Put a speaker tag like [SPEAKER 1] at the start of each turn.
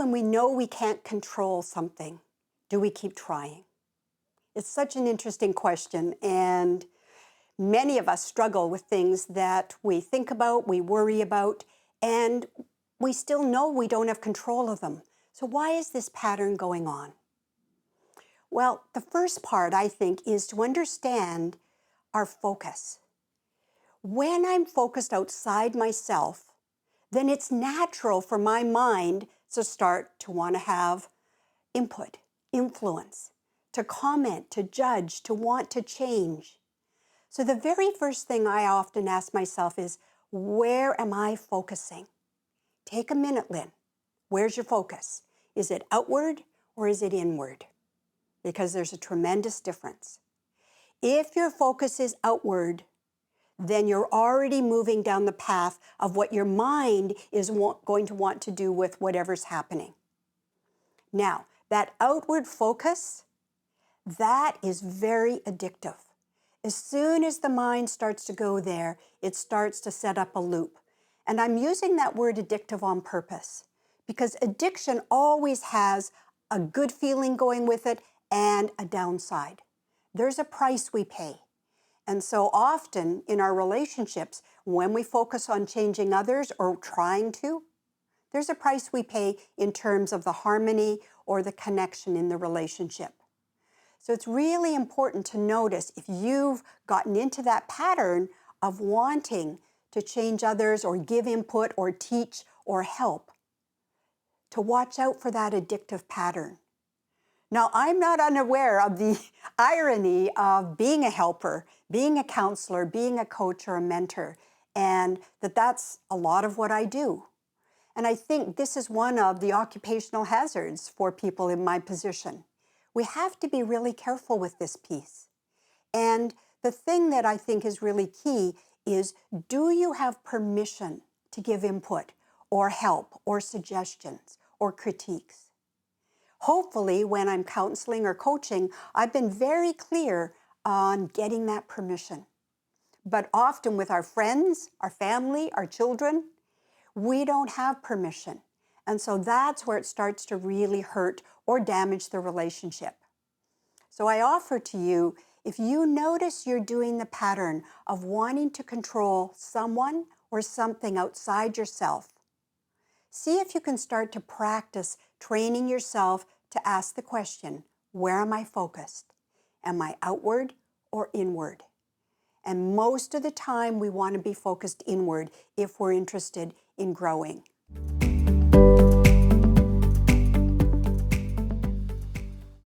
[SPEAKER 1] when we know we can't control something, do we keep trying? It's such an interesting question, and many of us struggle with things that we think about, we worry about, and we still know we don't have control of them. So why is this pattern going on? Well, the first part, I think, is to understand our focus. When I'm focused outside myself, then it's natural for my mind to start to want to have input, influence, to comment, to judge, to want to change. So the very first thing I often ask myself is, where am I focusing? Take a minute, Lynn. Where's your focus? Is it outward or is it inward? Because there's a tremendous difference. If your focus is outward, then you're already moving down the path of what your mind is going to want to do with whatever's happening. Now, that outward focus, that is very addictive. As soon as the mind starts to go there, it starts to set up a loop. And I'm using that word addictive on purpose because addiction always has a good feeling going with it and a downside. There's a price we pay. And so often in our relationships, when we focus on changing others or trying to, there's a price we pay in terms of the harmony or the connection in the relationship. So it's really important to notice if you've gotten into that pattern of wanting to change others or give input or teach or help, to watch out for that addictive pattern. Now, I'm not unaware of the irony of being a helper, being a counselor, being a coach or a mentor, and that's a lot of what I do. And I think this is one of the occupational hazards for people in my position. We have to be really careful with this piece. And the thing that I think is really key is, do you have permission to give input or help or suggestions or critiques? Hopefully, when I'm counseling or coaching, I've been very clear on getting that permission. But often with our friends, our family, our children, we don't have permission. And so that's where it starts to really hurt or damage the relationship. So I offer to you, if you notice you're doing the pattern of wanting to control someone or something outside yourself, see if you can start to practice training yourself to ask the question, where am I focused? Am I outward or inward? And most of the time we want to be focused inward if we're interested in growing.